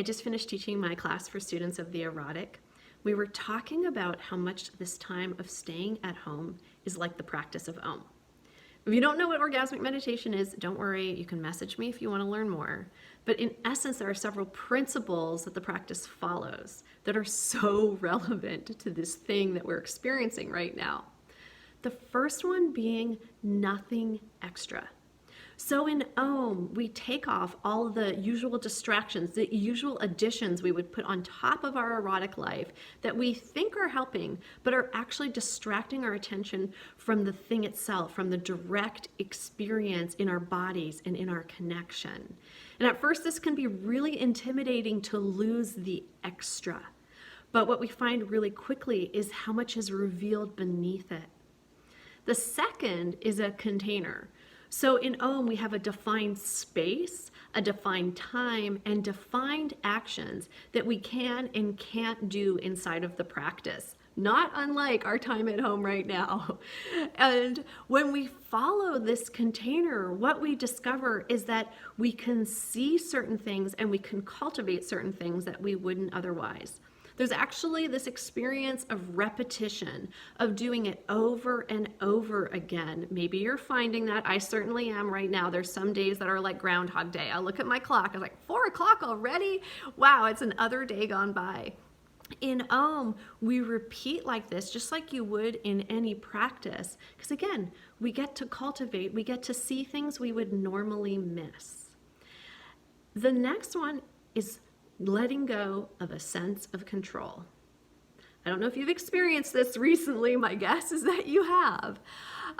I just finished teaching my class for students of the erotic. We were talking about how much this time of staying at home is like the practice of Om. If you don't know what orgasmic meditation is, don't worry, you can message me if you want to learn more. But in essence, there are several principles that the practice follows that are so relevant to this thing that we're experiencing right now. The first one being nothing extra. So in Om, we take off all the usual distractions, the usual additions we would put on top of our erotic life that we think are helping, but are actually distracting our attention from the thing itself, from the direct experience in our bodies and in our connection. And at first, this can be really intimidating to lose the extra. But what we find really quickly is how much is revealed beneath it. The second is a container. So in Om, we have a defined space, a defined time, and defined actions that we can and can't do inside of the practice, not unlike our time at home right now. And when we follow this container, what we discover is that we can see certain things and we can cultivate certain things that we wouldn't otherwise. There's actually this experience of repetition, of doing it over and over again. Maybe you're finding that. I certainly am right now. There's some days that are like Groundhog Day. I look at my clock, I'm like, 4 o'clock already? Wow, it's another day gone by. In Om, we repeat like this, just like you would in any practice. Because again, we get to cultivate, we get to see things we would normally miss. The next one is letting go of a sense of control. I don't know if you've experienced this recently. My guess is that you have.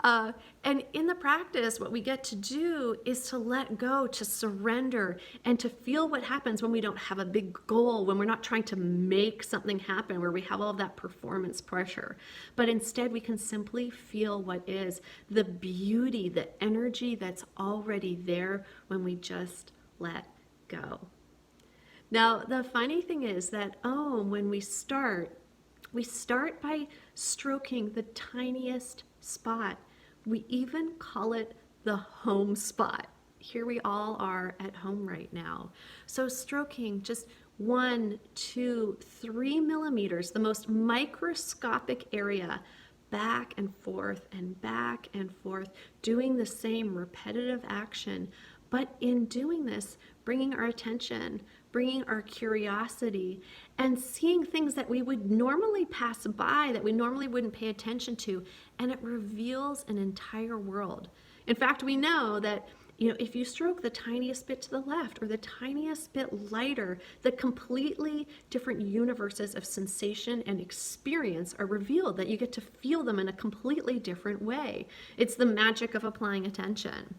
And in the practice, what we get to do is to let go, to surrender, and to feel what happens when we don't have a big goal, when we're not trying to make something happen, where we have all of that performance pressure. But instead, we can simply feel what is the beauty, the energy that's already there when we just let go. Now, the funny thing is that when we start by stroking the tiniest spot. We even call it the home spot. Here we all are at home right now. So stroking just 1, 2, 3 millimeters, the most microscopic area, back and forth and back and forth, doing the same repetitive action. But in doing this, bringing our attention, bringing our curiosity, and seeing things that we would normally pass by, that we normally wouldn't pay attention to, and it reveals an entire world. In fact, we know that if you stroke the tiniest bit to the left or the tiniest bit lighter, the completely different universes of sensation and experience are revealed, that you get to feel them in a completely different way. It's the magic of applying attention.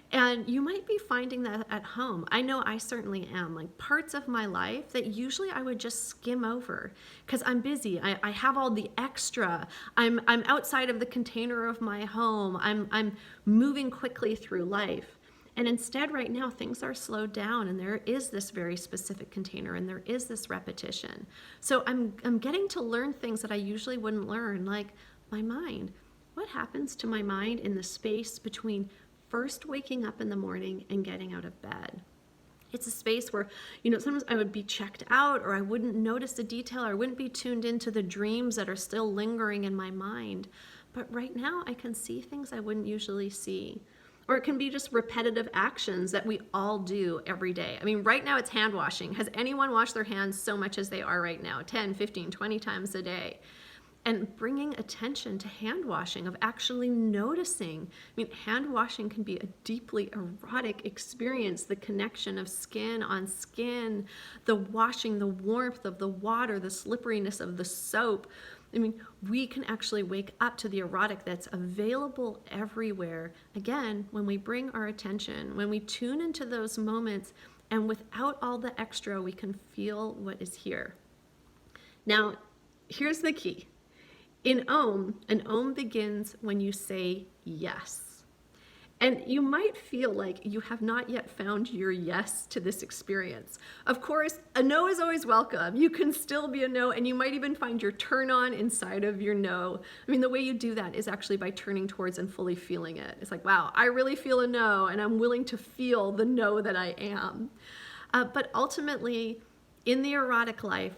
And you might be finding that at home. I know I certainly am. Like parts of my life that usually I would just skim over because I'm busy. I have all the extra. I'm outside of the container of my home. I'm moving quickly through life. And instead right now things are slowed down and there is this very specific container and there is this repetition. So I'm getting to learn things that I usually wouldn't learn, like my mind. What happens to my mind in the space between first waking up in the morning and getting out of bed? It's a space where, sometimes I would be checked out or I wouldn't notice a detail or I wouldn't be tuned into the dreams that are still lingering in my mind. But right now I can see things I wouldn't usually see. Or it can be just repetitive actions that we all do every day. I mean, right now it's hand washing. Has anyone washed their hands so much as they are right now? 10, 15, 20 times a day. And bringing attention to hand washing, of actually noticing. I mean, hand washing can be a deeply erotic experience. The connection of skin on skin, the washing, the warmth of the water, the slipperiness of the soap. I mean, we can actually wake up to the erotic that's available everywhere. Again, when we bring our attention, when we tune into those moments, and without all the extra, we can feel what is here. Now, here's the key. In Om, an Om begins when you say yes. And you might feel like you have not yet found your yes to this experience. Of course, a no is always welcome. You can still be a no, and you might even find your turn on inside of your no. I mean, the way you do that is actually by turning towards and fully feeling it. It's like, wow, I really feel a no, and I'm willing to feel the no that I am. But ultimately, In the erotic life,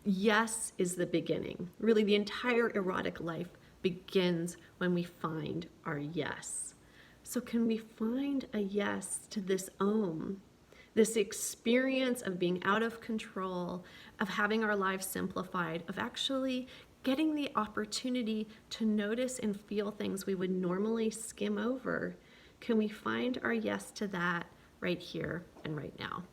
yes is the beginning. Really, the entire erotic life begins when we find our yes. So can we find a yes to this this experience of being out of control, of having our lives simplified, of actually getting the opportunity to notice and feel things we would normally skim over? Can we find our yes to that right here and right now?